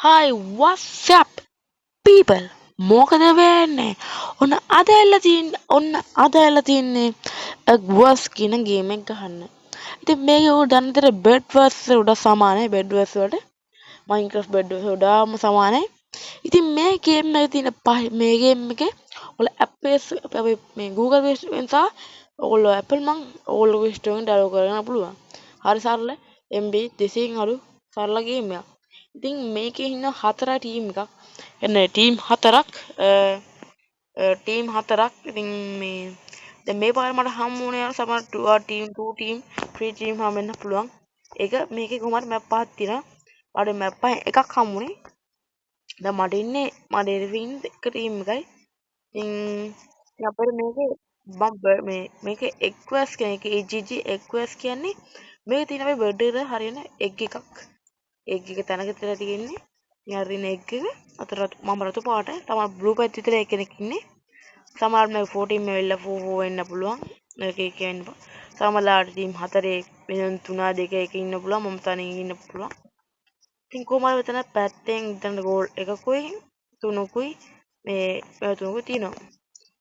Hi, what's up, people? මොකද වෙන්නේ? ඔන්න අද ඇල්ල තින්නේ ගුවස් කියන ගේම් එක ගහන්න. ඉතින් මේකේ උඩ දන්න විදිහට බෙඩ් වර්ස් උඩ සමානයි බෙඩ් වර්ස් වලට. Minecraft බෙඩ් වර්ස් උඩම සමානයි. ඉතින් මේ ගේම් එකේ තියෙන මේ ගේම් එකේ ඔයාලා අපේ මේ Google Play Store එකෙන් සහ ඔයාලා Apple මං ඔයාලා Play Store එකෙන් ඩවුන්ලෝඩ් කරගන්න පුළුවන්. හරි සරල MB 200 අඩු සරල ගේම් එකක්. ඉතින් මේකේ ඉන්න හතරයි ටීම් එකක්. එන්නේ ටීම් හතරක්. ඉතින් මේ දැන් මේ පාර මට හම්බ වුණේ අර සමහර ටීම් 2 ටීම් 3 ටීම් හම්බ වෙන්න පුළුවන්. ඒක මේකේ කොහමද මැප් පහක් තියෙනවා. මට මැප් පහෙන් එකක් හම්බුනේ. දැන් මට ඉන්නේ එක ටීම් එකයි. ඉතින් අපිට මේකේ එක්වස් කියන එක EGG එක්වස් කියන්නේ මේකේ තියෙන අපේ බෙඩ් එකට හරියන එග් එකක්. එග් එක තැනක තියලා තියෙන්නේ. ඉතින් හරියන එග් එක අතර මම රතු පාටයි. තමයි බ්ලූ පැත් විතර කෙනෙක් ඉන්නේ. සමහර මේ 14 මෙල්ල 4 වෙන්න පුළුවන්. මේකේ කියන්න. සමහරලාට ටීම් 4 වෙන 3 2 1 ඉන්න පුළුවන්. මම තනියෙන් ඉන්න පුළුවන්. ඉතින් කොහමද මෙතන පැත්තෙන් ඉතන ගෝල් එකකුයි තුනකුයි මේ තුනකුයි තියෙනවා.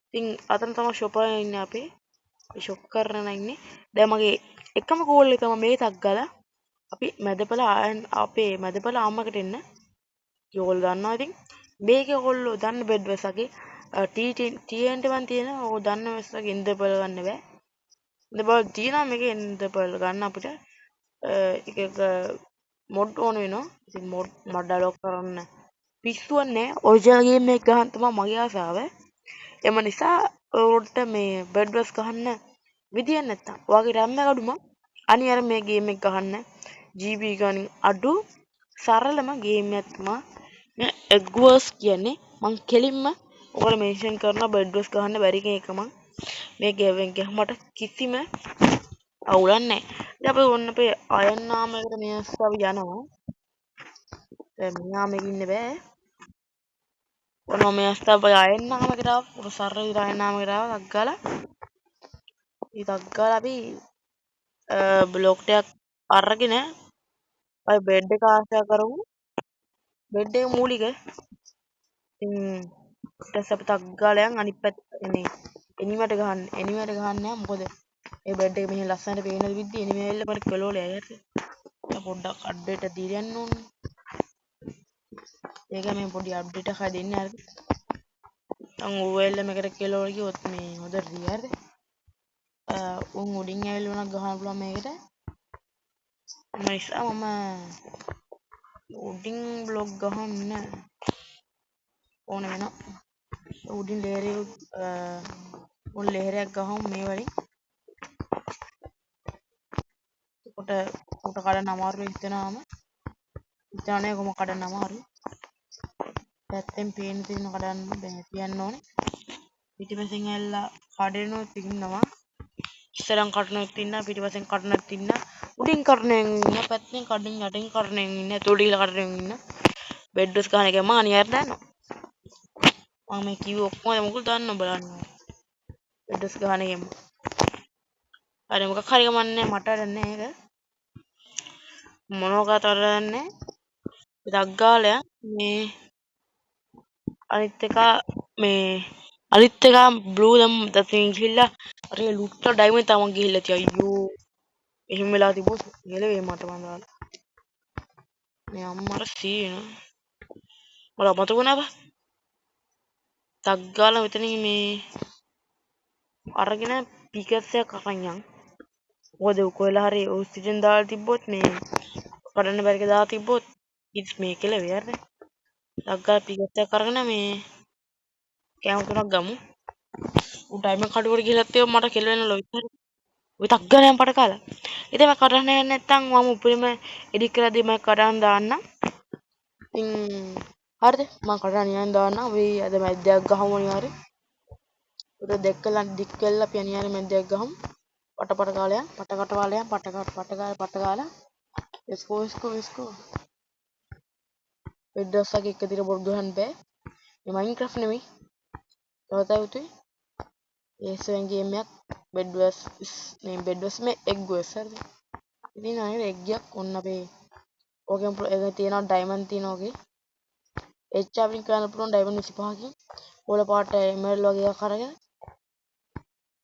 ඉතින් අතන තමයි ෂොපර් ඉන්නේ අපේ. ෂොප් කරන ඉන්නේ. දැන් මගේ එකම ගෝල් එක තමයි මේ තක් ගාලා අපි අපේ මැදපළ ආම්මකට එන්න. ඒගොල්ලෝ දන්නවා ඉතින් මේකේ ඔයගොල්ලෝ දන්න බෙඩ් වසගේ TNT1 තියෙන ඕක දන්න වසගේ ඉන්දපළ ගන්න බෑ. ඉන්දපළ තියෙනවා මේකේ ඉන්දපළ ගන්න අපිට එක මොඩ් ඕන වෙනවා. ඉතින් මොඩ් ඩවුන්ලෝඩ් කරන්න පිස්සුවක් නෑ. ඔරිජිනල් ගේම් එක ගහන්න තමයි මගේ ආසාව. එම නිසා ඔයාලට මේ බෙඩ් වස් ගහන්න විදියක් නැත්තම් ඔයාගේ RAM එක අඩුම අනිවාර්යෙන් මේ ගේම් එක ගහන්න GB ගානින් අඩු සරලම ගේම් එකක් තමයි මේ එග් වර්ස් කියන්නේ. මං කෙලින්ම ඔයාලා මෙන්ෂන් කරන බෙඩ් වර්ස් ගහන්න බැරි කෙනෙක් මං මේ ගේම් එක මට කිසිම අවුලක් නැහැ. ඉතින් අපි ඔන්න අපේ අයන් නාමයකට මෙයස් අපි යනවා. දැන් මෙයා මේක ඉන්න බෑ. ඔන්න මෙයස් තමයි අයන් නාමයකට ආව. ඔබ සරල විදිහට අයන් නාමයකට ආව ටක් ගාලා. ඊටක් ගාලා අපි බ්ලොක් ටයක් අරගෙන අපි බෙඩ් එක ආශ්‍රය කරමු. බෙඩ් එක මූලික. ඉතින් ඊට පස්සේ අපි ටක් ගාලා යන් අනිත් පැත්ත එනිමට ගහන්න මොකද මේ බෙඩ් එක මෙහෙම ලස්සනට පේන විදිහ එනිම ඇවිල්ලා මට කෙලවල යයි. පොඩ්ඩක් අප්ඩේට් දීලා යන්න ඕනේ. ඒක මේ පොඩි අප්ඩේට් එකක් දෙන්න හරිද? දැන් ඕවෙල්ල මේකට කෙලවල ගියොත් මේ හොඳට දී හරිද? උන් උඩින් ඇවිල්ලා උනක් ගහන්න පුළුවන් මේකට. මම උඩින් බ්ලොක් ගහන්න ඕන වෙනවා. උඩින් ලේයරයක් ගහමු මේ වලින්. කොට කඩන්න අමාරුයි හිතනවානේ කොහොම කඩන්න අමාරුයි. පැත්තෙන් පේන තියෙන කඩන්න තියන්න ඕනේ. පිටිපස්සෙන් ඇවිල්ලා කඩනොත් ඉන්නවා. ඉස්සරහන් කඩනොත් ඉන්නවා පිටිපස්සෙන් කඩනොත් ඉන්නවා. උඩින් කඩනෙන් ඉන්න පැත්තෙන් කඩින් යටින් කඩනෙන් ඉන්න තුඩීලා කඩනෙන් ඉන්න. බෙඩ්ස් ගන්න එක මම අනිවාර්යෙන් දන්නවා. මම මේ කිව්ව ඔක්කොම මොකද දන්නව බලන්න. බෙඩ්ස් ගන්න එකම. හරි මොකක් හරි ගමන්නේ මට දන්නේ ඒක. මොනවකට දන්නේ. ටක් ගාලා මේ අනිත් එක බ්ලූ දැන් ගිහිල්ලා අර ලුට්ට ඩයිමන්ඩ් තමයි ගිහිල්ලා තිය අයියෝ එහෙම වෙලා තිබොත් ගෙලවේ මට මම දාලා මේ අම්මර සීන මට අමතක වුණා බා ටක් ගාලා මෙතනින් මේ අරගෙන පිකස් එකක් අරන් යන් මොකද කොහෙලා හරි ඔක්සිජන් දාලා තිබ්බොත් මේ කඩන්න බැරික දාලා තිබ්බොත් ඉස් මේ කෙලවේ හරිද ටක් ගාලා පිකස් එකක් අරගෙන මේ කැම තුනක් ගමු උන් ඩයිමන්ඩ් කඩුවට ගිහලත් ඒව මට කෙල වෙනවලු විතර ඔය ටක් ගාලා යන් පට කාලා ඉතින් මම කඩන්න යන්නේ නැත්නම් මම උපරිම එඩිට් කරලාදී මම කඩන්න දාන්නම් ඉතින් හරිද මම කඩන්න යන්න දාන්නම් අපි අද මැද්දයක් ගහමු අනිවාර්යෙන් උඩ දෙකලා දික් කළා අපි අනිවාර්යෙන් මැද්දයක් ගහමු පට කාලයක් පට කාලයක් පට කාලා එස්කෝ බෙඩ්ඩස්සක එක දිර බොඩ් ගහන්න බෑ මේ මයින්ක්‍රාෆ්ට් නෙමෙයි තවතයි උතුයි ඒසෙන් ගේම් එකක් බෙඩ්වස් මේ එග් වස් හරිද ඉතින් අනේ එග් එකක් ඔන්න අපේ ඕකෙන් ඒක තියෙනවා ඩයිමන්ඩ් තියෙනවා ඕකේ එච්චාවින් කරන්න පුළුවන් ඩයිමන්ඩ් 25කින් ඕල පාට එමරල්ඩ් වගේ එකක් අරගෙන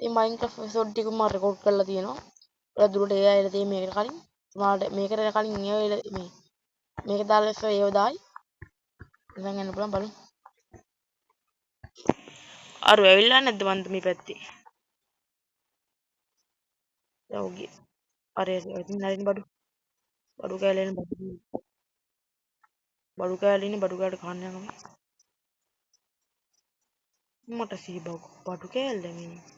ඉතින් මයින්ක්‍රාෆ්ට් එපිසෝඩ් ටික මම රෙකෝඩ් කරලා තියෙනවා. ඔයා දුරට ඒ අයලා තියෙන මේකට කලින් ඔයාලට මේකට කලින් මේක දාලා ඉස්සර ඒව දායි. ඉතින් යන්න පුළුවන් බලමු. අර ඇවිල්ලා නැද්ද මන්ද මේ පැත්තේ? යෝගී. අර ඉතින් නැරින් බඩු කෑල්ල බඩු කෑල්ල ඉන්නේ බඩු කෑල්ලට කන්න යනවා. මට සී බඩු කෑල්ල මේ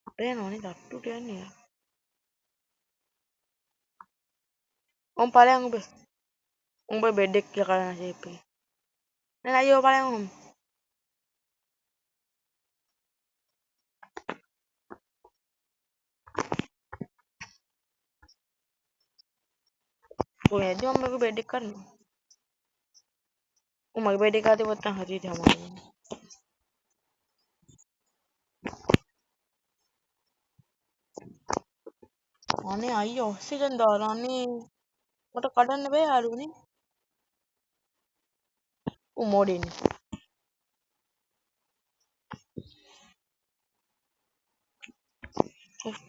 අපේ නෝනේ තට්ටුට යන්නේ. උන් ඵලයන් උඹ බෙඩ් එක කියලා කරන ෂේප් එක. නෑ අයියෝ ඵලයන් උන්. ඔය ඇද්දි මම මේක බෙඩ් එක කරනවා. උන් මගේ බෙඩ් එක ආතේ නැත්තම් හරියට හමාරයි. අනේ අයියෝ ඔක්සිජන් දාලා අනේ මට කඩන්න බෑ යාළුවනේ. උන් මොඩින්නේ.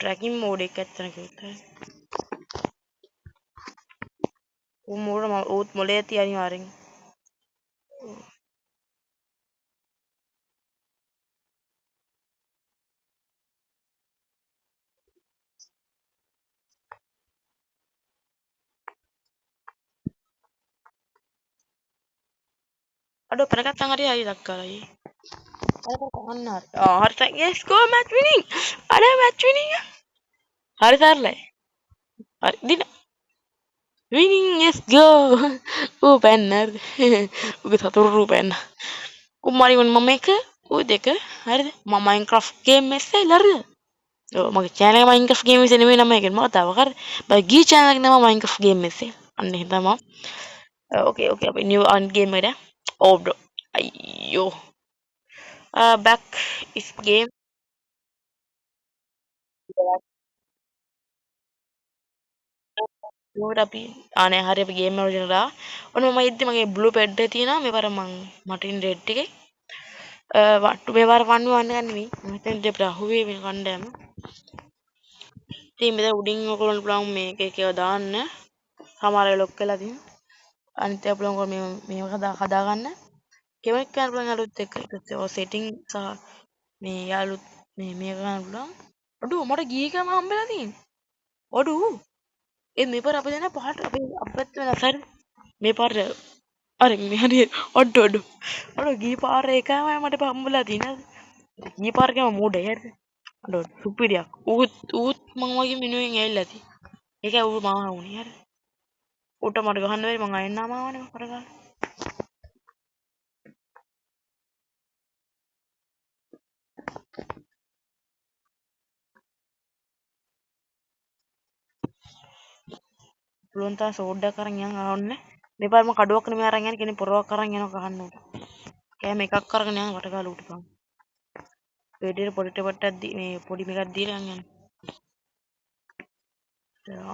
ट्रैकिंग मोड एक कहते हैं होता है वो मोड वो मोले तैयारी मारेंगे aduh pernah kata ngari hari tak kali ada benar oh harus yes go match winning ada match winning hari sarle hari din winning yes go penner uga satu pen kumari un mameka udeka hari ma Minecraft game mesai lari මගේ channel එක Minecraft game එක නෙමෙයි නම එකෙන් මම තව කර බගී channel එක නම Minecraft game එක අන්න එහෙනම් තමයි ओके අපි new on game එකට oh bro අයියෝ back is game ඒකට අපි අනේ හරි අපි game එක වලට ආවා ඔන්න මම ඉද්දි මගේ blue pad එක තියෙනවා මේ පාර මටින් red එකේ වට්ටු මේ පාර 1v1 ගන්න නෙමෙයි මම හිතන්නේ අපිට අහුවේ මේ කණ්ඩායම ඉතින් මෙතන උඩින් ඔයගොල්ලන්ට පුළුවන් මේක එකව දාන්න සමහර අය ලොක් වෙලා තියෙනවා අනිත් ඒවා පුළුවන් මේක හදා ගන්න කෙනෙක් ගන්න පුළුවන් අලුත් එක ඔය සෙටින් සහ මේ යාළුත් මේක ගන්න පුළුවන් අඩෝ මට ගීකම හම්බෙලා තියෙන්නේ අඩෝ ඒ මේ පාර අපි දෙන පහට අපිත් වෙනස් හරි මේ පාර අර මේ හරි අඩෝ ගී පාර එකමයි මට හම්බෙලා තියෙන්නේ ගී පාර ගම මූඩේ හරිද අඩෝ සුපිරියක් ඌත් මම වගේ මිනුවෙන් ඇවිල්ලා තියෙන්නේ ඒකයි ඌ මාව වුණේ හරි ඌට මට ගහන්න බැරි මං අයින් නාමාවනේ කරගන්න පුළුවන් තරම් සෝඩ්ඩක් අරන් යන් ආවන්නේ මේ පාර මම කඩුවක් නෙමෙයි අරන් යන්නේ කෙනෙක් පොරවක් අරන් යනවා කහන්න උට කෑම එකක් අරගෙන යන් වටකාලා උටපන් වේඩියට පොඩි ටෙපට්ටක් මේ පොඩි මේකක් දීලා යන් යන්න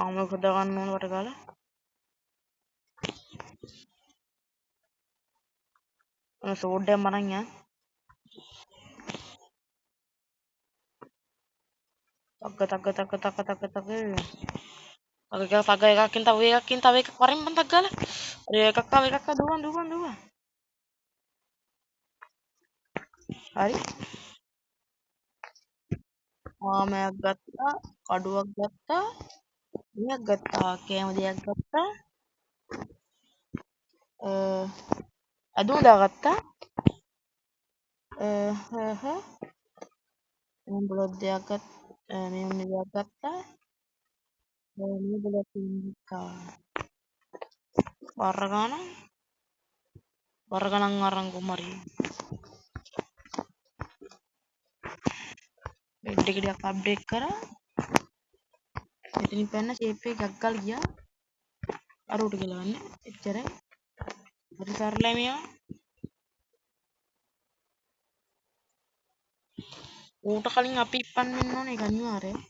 ආම හදා ගන්න ඕන වටකාලා ඔන්න සෝඩ්ඩයක් මරන් යන් තක තව එකකින් තව එකක් වරින් බන්දක් ගාලා අර එකක් තව එකක් දුවන් හරි ආමයක් ගත්තා කඩුවක් ගත්තා දෙයක් ගත්තා කෑම දෙයක් ගත්තා ඇඳුම් දාගත්තා බ්ලොග් දෙයක් ගත්තා මේ උන්නේ දෙයක් ගත්තා මේ බ්ලොග් ගත්තා වරගණන් අරන් කුමරි බෙඩ් එක ටිකක් අප්ඩේට් කරා එතනින් පැන්න ෂේප් එක ගග්ගල් ගියා අර උට ගලවන්න එච්චරයි හරි සරලයි මේවා ඌට කලින් අපි ඉප්පන් වෙන්න ඕනේ ඒක අනිවාර්යයි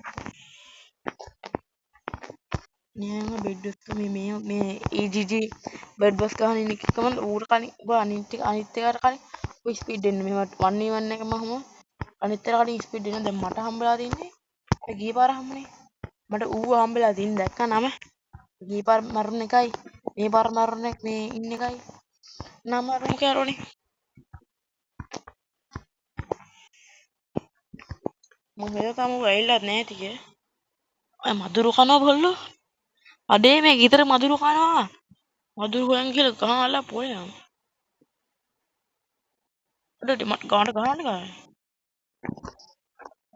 නියම බෙඩ් එක මේ EGG බෙඩ් බස් ගහන ඉන්න එකම ඌට කලින් ඔබ අනිත් එකට කලින් ඔය ස්පීඩ් එන්න මේවට 1v1 එකම හමු අනිත් එකට කලින් ස්පීඩ් එන්න දැන් මට හම්බෙලා තින්නේ ගිය පාර හම්බුනේ මට ඌව හම්බෙලා තින්නේ දැක්කා නම ගිය පාර මරණ එකයි මේ පාර මරණ එක මේ ඉන්න එකයි නම අරුම කෑරෝනේ මම මෙතන තාම වෙයිලත් නැහැ ටික අය මදුරු කනවා බොල්ලෝ අඩේ මේ ගිතර මදුරු කනවා මදුරු හොයන් කියලා ගහලා පොයම් අඩේ මට ගාන ගහන්න ගාන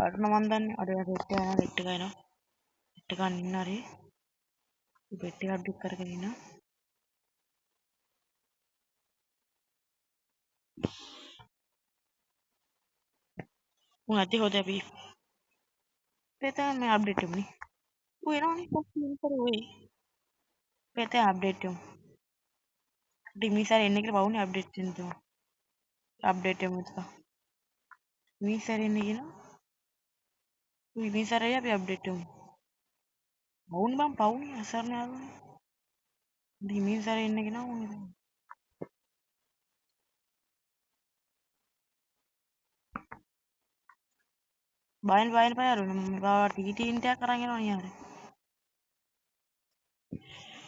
අරන මන් දන්නේ අඩේ රෙට් යනවා රෙට් එක එනවා රෙට් එක ඉන්න හරි බෙට් එක අඩු කරගෙන ඉන්න උන් ඇති හොද අපි පෙතන මේ අප්ඩේට් එමුනේ ඌ එනවනේ කොහොමද කරේ පෙතන අප්ඩේට් එමු ඩිමිසාර එන්න කියලා බවුනේ අප්ඩේට් වෙන තුන අප්ඩේට් එමු තා මිසාර එන්න කියනවා ඌ මිසාරයි අපි අප්ඩේට් එමු වුන් බම් පවුනේ අසරණ යාළුවනේ ඩිමිසාර එන්න කියනවා ඌ බයෙන් පයරුනේ මම බා ටීටීන් ටයක් අරන් යනවා නේ යාර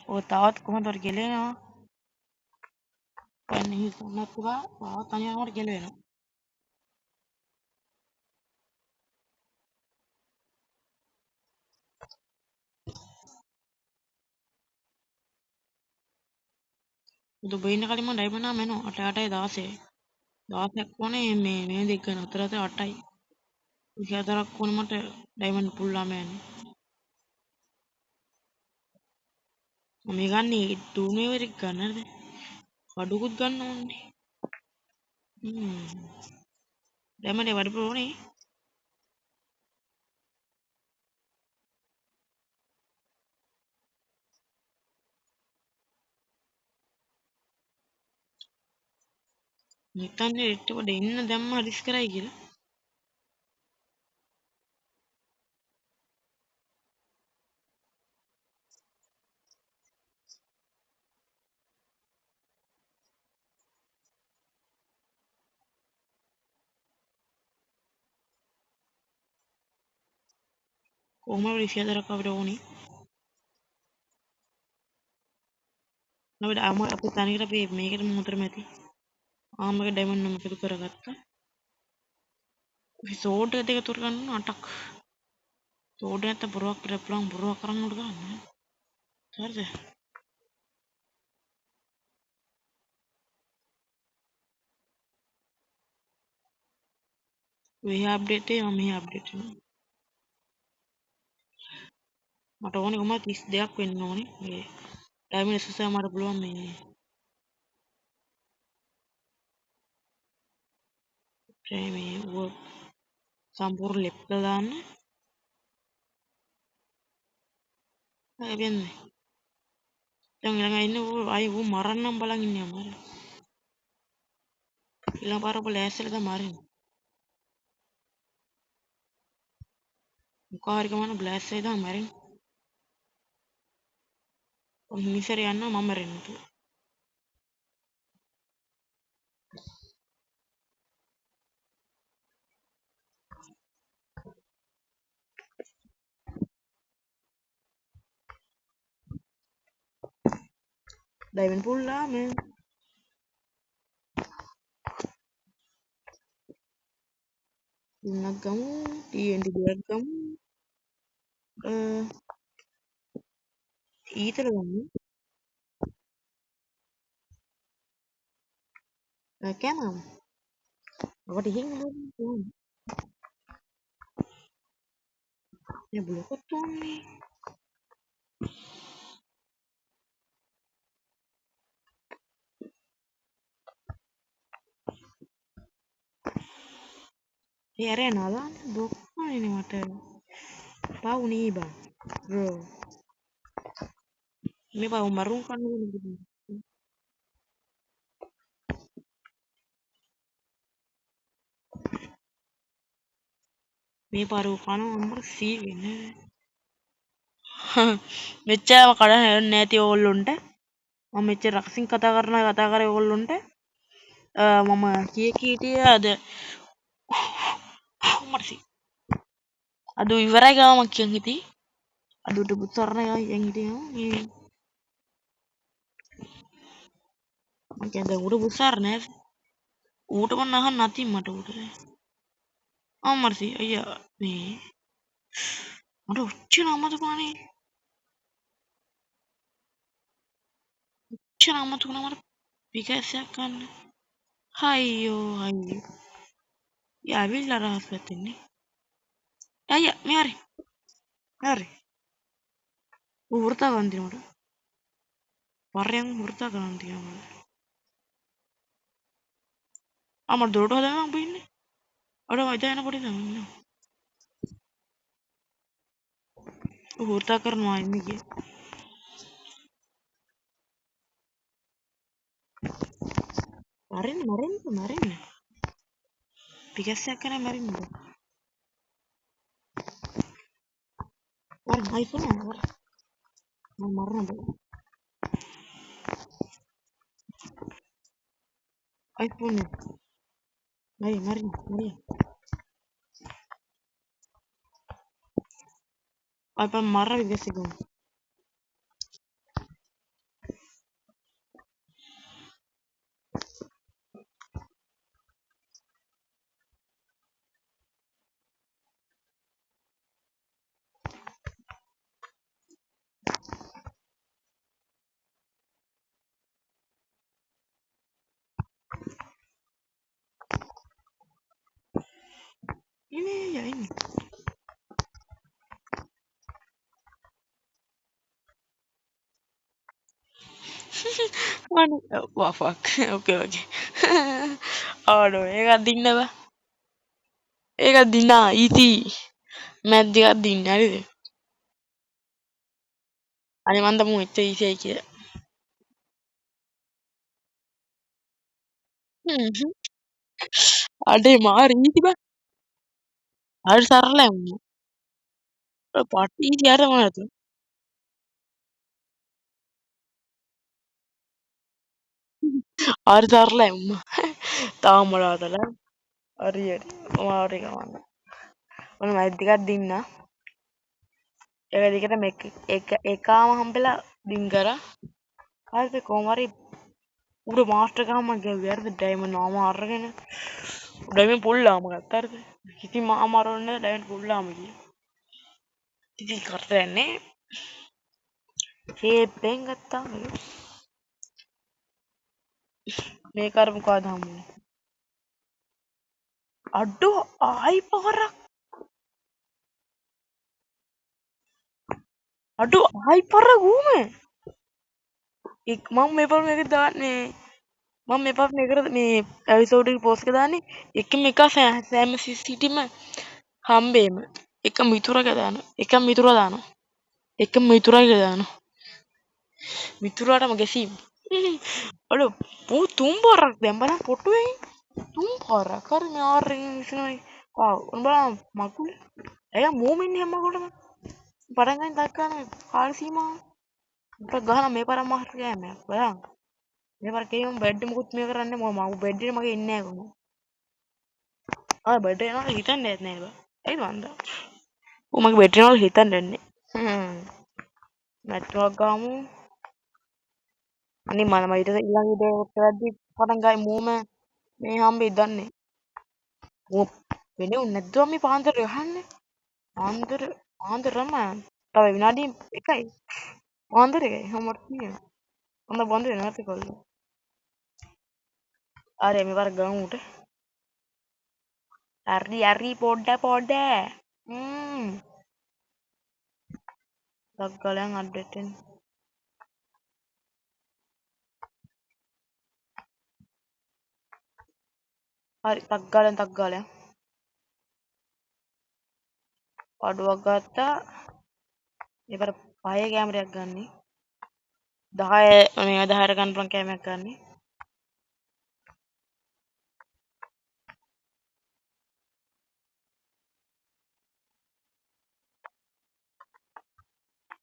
ඔය තවත් කොහොමද ගෙලෙනවා පන්නේ හිතන්නත් පුරා තාවත් අනිවාර්යයෙන්ම ගෙලවෙනවා දුබේ ඉන්න කලින් මම ඩයිමන්ඩ් නාම එනවා 8 8යි 16ක් වුණේ මේ දෙක ගන්න අතර 8යි 24ක් වුණේ මට ඩයිමන්ඩ් පුල්ලාම යන්නේ මම ගන්නේ 2 මේවරික් ගන්නද කඩුකුත් ගන්න ඕනේ ඩයිමන්ඩ් වඩ ප්‍රෝනේ හිතන්නේ රෙට් වල ඉන්න දැම්ම රිස් කරයි කියලා කොහොම රිස් හතරක් අපිට ඕනේ අපිට අපි තනිකර අපි මේකට මොහොතර මැති ආමක ඩයිමන්ඩ් නම් එකතු කරගත්තා සෝඩ් දෙක තුර ගන්න 8ක් සෝඩ් නැත්නම් බොරුවක් පිට පුළුවන් බොරුවක් කරන්න උඩ ගන්න හරිද මේ අප්ඩේට් එක මම මේ අප්ඩේට් කරනවා මට ඕනේ කොහමද 32ක් වෙන්න ඕනේ මේ ඩයිමන්ඩ් SSR මට පුළුවන් මේ සම්පූර්ණ ලෙප්ට දාන්න හැබැයි දැන් ළඟ ඉන්න ඌ අය ඌ මරන්නම් බලන් ඉන්නේ අමාරු ඊළඟ පාර ඔබ ලෑස්තිලා තමයි මරන්නේ මොකාරි ගමන බ්ලාස්ට් එකේ තමයි මරන්නේ ඔය මිසර යනවා මම මරන්නේ ඩයිමන්ඩ් පුල්ලා මේ ඉන්නක් ගමු TNT දෙයක් ගමු ඊතර ගමු කෑමම අපට ඉහින් හොයන්න මේ බ්ලොකත් ඕනේ ඒ අර යනවා බ්ලොක් ඕනේ මට පාවුනේ බං බ්‍රෝ මේ පාව මරුන් කන්න මේ පාර කනවා අම්මර සී වෙන්නේ මෙච්චරම කඩන්න නැති ඕගොල්ලෝ උන්ට මම මෙච්චර රකසින් කතා කරේ ඕගොල්ලෝ උන්ට මම කී කීටිය අද මර්සි අද ඉවරයි ගාම මම කියන් හිටියේ අද උඩ පුතරණ ගා කියන් හිටියා මම කියන්නේ උඩ පුතාර නෑ ඌට මම අහන්න නැති මට ඌට මර්සි අයියා මේ මට ඔච්චර අමතකුණානේ ඔච්චර අමතකුණා මට පිකැස්සයක් ගන්න අයියෝ අයියෝ යාවිල්ලා රහස් පැත්තෙන්නේ අයියා මේ හරි ඌ වෘතා ගන්න දිනවට වරයන් වෘතා ගන්න තියනවා මට දොරට හදන්න හම්බ ඉන්නේ අර වයිදා යන පොඩි තමයි ඌ වෘතා කරනවා ඉන්නේ කිය මරින්න පිකැස්සයක් කරා මරින්න වර iPhone එක වර මම මරන්න බෑ iPhone එක මරින්න iPhone මරා විගසෙක ඉන්නේ යන්නේ Mano, oh fuck. Okay. Aduh, ඒක අදින්න බෑ. ඒක දිනා ඊති. මැත් දෙකක් දින්න හරිද? අනේ මන් දමු එච්ච ඊසියි කියලා. අඩේ මාර ඊති බා. හරි සරලයි උන්. පටි ඊති අර මොනවද? හරි සරලයි උන්. තාම මොනවදල? හරි. මාරි ගමන්න. ඔන්න මැත් දෙකක් දින්න. ඒක දිගට මේක එකාම හම්බෙලා දින් කරා. හරිද කොහොම හරි උඩ මාස්ටර් ගාම ගැව්වේ හරිද ඩයමන්ඩ් නාම අරගෙන ඩයමන්ඩ් පුල්ලාම ගත්තා හරිද කිසිම අමාරුවක් නැහැ ඩයමන්ඩ් පුල්ලාම ගියා ඉතින් කරන්නේ ෂේප්ෙන් ගත්තා මේක අර මොකද හම්බුනේ අඩෝ ආයි පාරක් අඩෝ ආයි පාරක් ඌමේ මම මේ පාර මේක දාන්නේ මම මේ පාර මේකට මේ එපිසෝඩ් එක පෝස්ට් එක දාන්නේ එකම එක සෑම සිටිම හම්බේම එක මිතුරක දාන එක මිතුරා දානවා එක මිතුරා කියලා දානවා මිතුරාටම ගැසීම් අඩෝ පූ තුන් පාරක් දැන් බලන්න පොටුවේ තුන් පාරක් හරි මේ ආරෙන් විසනයි උන් බලන්න මකුල එයා මූමින් හැමකොටම පටන් ගන්න දක්කන කාල සීමාව උට ගහන මේ පාර මාර් ගෑමක් බලන්න මේ පාර කේම බෙඩ් මුකුත් මේ කරන්නේ මම බෙඩ් එකේ මගේ ඉන්නේ නැහැ කොහොමද බෙඩ් එක යනවා හිතන්නේ නැහැ බා ඒත් වන්ද ඌ මගේ බෙඩ් එක යනවා හිතන්නේ නැහැ නැට්වර්ක් ගාමු අනේ මම ඊට ඊළඟ විදියට කරද්දි පටන් ගයි මූම මේ හම්බෙයි දන්නේ මූ වෙන්නේ උන් නැද්ද මේ පාන්දර ගහන්නේ පාන්දරම තව විනාඩි 1යි පාන්දර 1යි හමර තියෙන අන්න බොන්ද වෙනවා නැති කොල්ල අර මේ වර ගමු උට හරි පොඩ දක්ගලයන් අඩ්ඩෙටෙන් හරි තක්ගාලයන් පඩුවක් ගත්තා ඉවර පහේ කැමරයක් ගන්නේ 10 මේ 10ට ගන්න පුළුවන් කැමරයක් ගන්නේ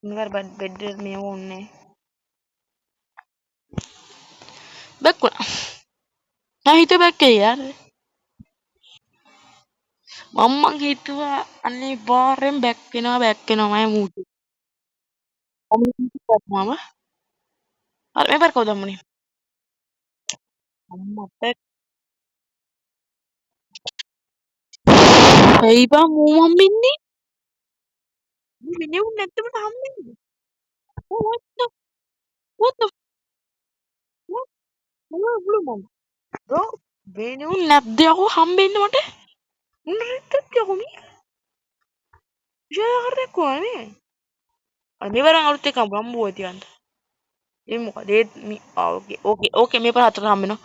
ඉන්නකර බෙඩ් මේව ඕන්නේ බැක්කුණා මම හිතුවා බැක්කේ යාර මම හිතුවා අනිවාර්යෙන් බැක් වෙනවා මම මූටි මම අර මේ පාර කවුද හම්බුනේ අම්මා අප්පා ඇයි බං මූ හම්බෙන්නේ මිනිහුන් නැත්තම හම්බෙන්නේ what the what the what bro මිනිහුන් නැද්ද යකෝ හම්බෙන්නේ මට උන්නරිටත් යකෝ මේ විශේෂ කරයක් වුණා නේ අර මෙවරන් අලුත් එක හම්බුවා තියන්න ඒ මොකද ඕකේ මේ පාර හතර හම්බෙනවා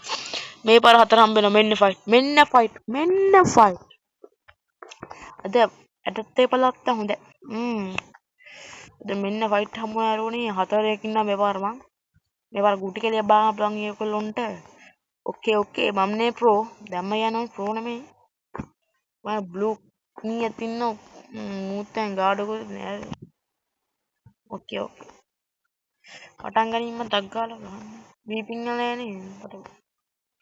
මේ පාර හතර හම්බෙනවා මෙන්න ෆයිට් අද ඇටත් ඒ පළත්ත හොඳ අද මෙන්න ෆයිට් හම්බුනා ආරෝනේ හතරකින් නම් මේ පාර ගුටි කෙලිය බාන පුළුවන් ඒගොල්ලොන්ට ඕකේ මම්නේ ප්‍රෝ දැම්ම යනවා ප්‍රෝ නෙමෙයි මම බ්ලූ මීයක් ඉන්නෝ මූතෙන් ගාඩකුත් නෑ ඕකේ පටන් ගනින් මම ටක් ගාලා ගහන්න වීපින් වල යන්නේ පටන්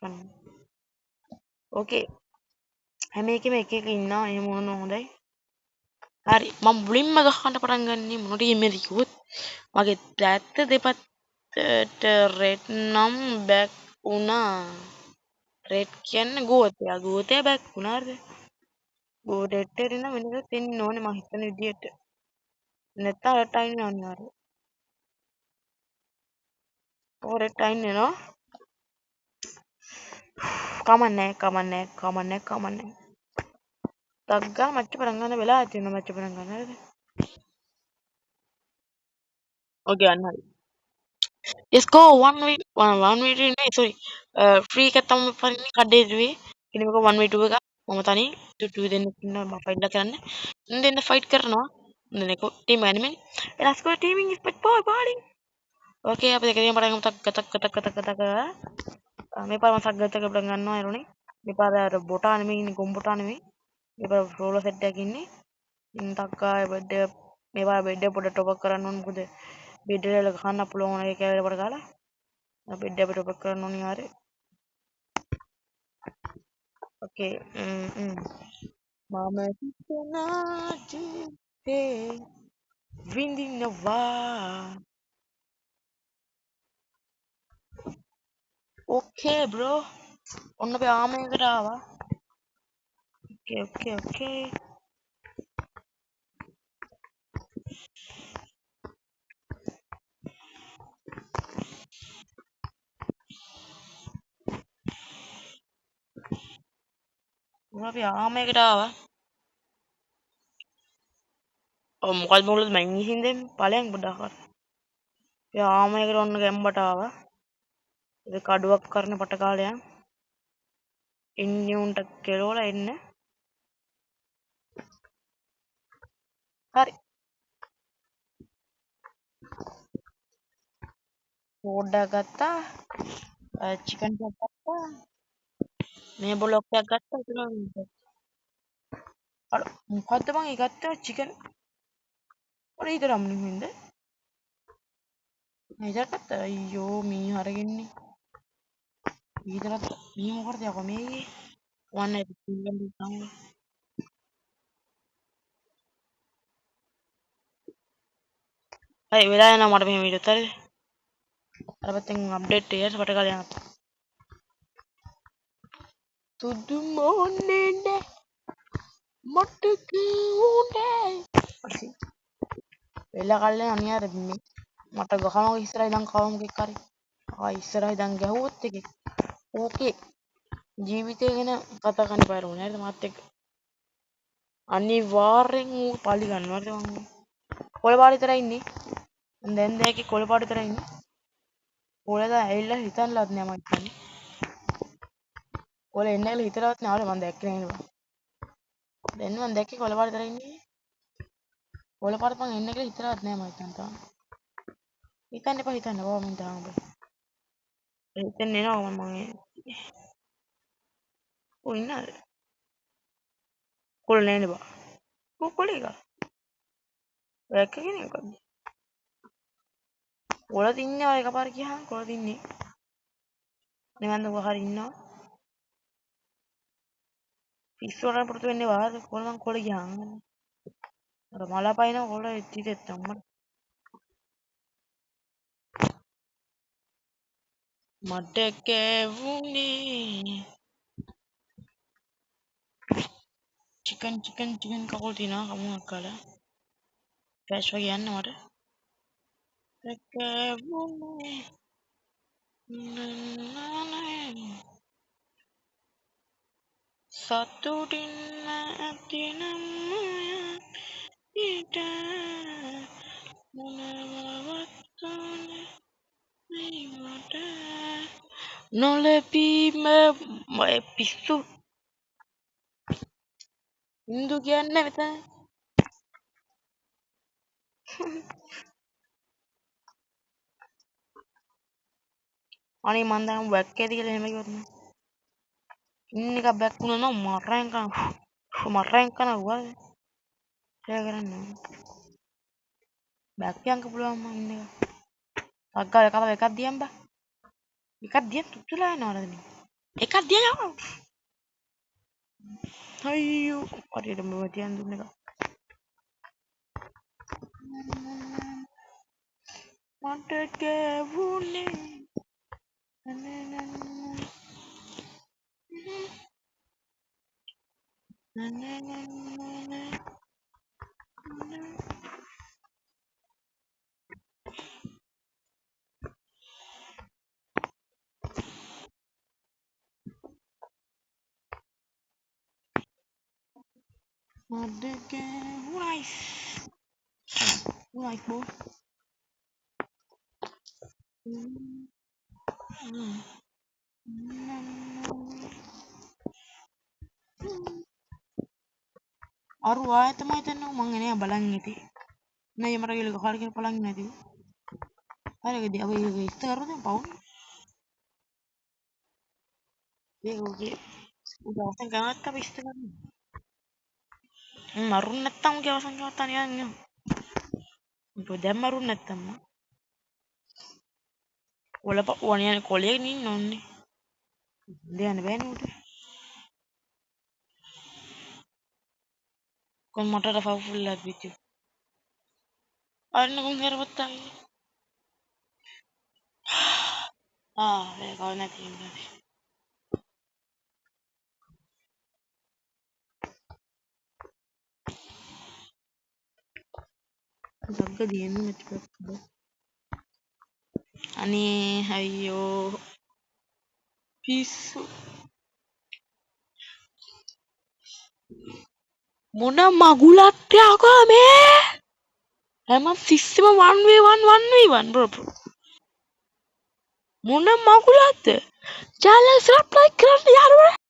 ගන්න ඕකේ හැම එකෙම එක ඉන්නවා එහෙම වුණොත් හොඳයි හරි මම මුලින්ම ගහන්න පටන් ගන්නේ මොන ටීමේද කිව්වොත් මගේ පැත්ත දෙපැත්තට රෙඩ් නම් බැක් වුණා රෙඩ් කියන්නේ ගෝතයා බැක් වුණා හරිද ගෝඩෙට් එරින වෙනද තින්න ඕනේ මම හිතන විදියට නැත්නම් රෙඩ් අයින් අනිවාර්යයෙන් රෙඩ් අයින් වෙනවා කමන්නේ තග්ගා මච්ච පටන් ගන්න වෙලා තියෙනවා මච්ච පටන් ගන්න හරිද ඕකේ අන්න හරි let's go 1v1 නේ sorry ෆ්‍රී එකක් තමයි පරින්නේ කඩේ දුවේ කෙනෙකුක 1v2 එක මම තනි 2 දෙනෙක් ඉන්නවා මම ෆයිට් කරන්න දෙන්න ෆයිට් කරනවා දෙනෙක් team anime let's go teaming is boy bowling ඕකේ අපි දෙකෙන් පටන් ගමු තක් මේ පාර මම සග්ගත් එක පටන් ගන්නවා එරුනේ මේ පාර අර බොටා නෙමෙයි ඉන්නේ ගොම්බොටා නෙමෙයි මේ පාර ෆ්ලෝල සෙට් එකක් ඉන්නේ තක්කා බෙඩ් මේ පාර බෙඩ් එක පොඩ ටොප් අප් කරන්න ඕන මොකද බෙඩ් වල ගහන්න පුළුවන් ඒ කැලේ පොඩ ගාලා බෙඩ් එක ටොප් අප් කරන්න ඕනේ ආරේ ඕකේ මම හිතනා ජීවිතේ විඳිනවා ඕකේ බ්‍රෝ ඔන්න අපි ආමයකට ආවා ඕකේ ඔන්න අපි ආමයකට ආවා ඔව් මොකද මොකද මං හින්දෙන් ඵලයන් ගොඩක් අර ඒ ආමයකට ඔන්න ගැම්බට ආවා ඒක කඩුවක් කරන පට කාලයන් ඉන්නේ උන්ට කෙලවලා එන්න හරි පොඩ්ඩක් ගත්තා චිකන් එකක් ගත්තා මේ බ්ලොක් එකක් ගත්තා එතන අර මොකද්ද මං ඒ ගත්තා චිකන් ඔය ඉතරම් නෙමෙයිද මේක ගත්තා අයියෝ මී හරගන්නේ ඊතරත් මී මොකටද යකෝ මේ වන්න චිකන් දිස්සම් හරි වෙලා යනවා මට මෙහෙම වීඩියෝත් හරිද අර පැත්තෙන් අප්ඩේට් එක පට කාලේ යනවා තුදු මොන්නේ නෑ මට කිව්නේ වෙලා කල්ලේ අනියාර මේ මට ගහනවා ඉස්සරහ ඉඳන් කවමුකෙක් හරි ඉස්සරහ ඉඳන් ගැහුවොත් එකේ ඕකේ ජීවිතය ගැන කතා කරන්න බෑ ඕනේ හරිද මාත් එක්ක අනිවාර්යෙන් ඌ පලි ගන්නවා හරිද මම කොළ පාට විතරයි ඉන්නේ දැන් දැකේ කොළ පාට විතරයි ඉන්නේ කොළද ඇවිල්ලා හිතන්නවත් නෑ මම හිතන්නේ කොළ එන්න ඇවිල්ලා හිතලවත් නෑ මම දැක්කේ නෑ දැන් මම දැක්කේ කොළ පාට විතරයි ඉන්නේ කොළ පාට මං එන්න කියලා හිතලවත් නෑ මම හිතන්නේ තාම හිතන්න එපා බව මං තාම හිතෙන්නේ එනවා මම ඉන්නද කොළ නෑනේ බා කොළේ එක දැක්ක කෙනෙක්ද කොළ තින්නේ ඔය එකපාර ගියාම කොළ තින්නේ. නිකන් දුක හරි ඉන්නවා. පිස්සු වලට පුරුදු වෙන්නේ වාර කොළ නම් කොළ ගියාම. අර මල පයින් කොළ ඉතිරිත් අම්මට. මට කැවුනේ චිකන් කකෝල් තියනවා කමුවක් කාලා. ෆ්ලෑෂ් වගේ යන්න මට. කැවුනේ සතුටින් ඇතිනම් ඊට මොනවත්තුනේ මට නොලැබීම පිස්සු හින්දු කියන්න මෙතන අනේ මන් දැන් බැක් එකේද කියලා එහෙම කිව්වොත් නෑ ඉන්න එක බැක් වුණා නම් මරෙන් කන වල ඒ කරන්නේ බැක් යන්න පුළුවන් මම ඉන්න එක අග්ගා එකව එකක් දියම් බා එකක් දියම් තුතුලා යනවද නේ එකක් දියම් යවන්න අයියෝ හරියට මම තියන් දුන්න එක මට කැවුනේ nice boy අරු ආයෙ තමයි හිතන්නේ මං එනේ බලන් ඉති නෑ මට ගිහලා කහර කියලා බලන් නැතිව හරියකදී අපි ඒක ඉස්ත කරුවද පවුන් ඒක ඔගේ උදේ අවසන් ගානත් අපි ඉස්ත කරන්නේ මරුන් නැත්තම් උගේ අවසන් ගානත් අනියන් යන්න උඹ දැන් මරුන් නැත්තම් ඔනියන් කොලේ ඉන්න ඕනේ දෙයන්න බෑනේ උට කොන් මට රෆා ෆුල් ලැබ් විච් අන්න කොන් කරවත්තා ඒක කව නැති ඉන්නේ සග්ග දියන්න නැති අනේ අයියෝ පිස්සු මොන මගුලත් යකෝ මේ හැම සිස්සම 1v1 bro මොන මගුලක්ද channel subscribe කරන්න යාළුවා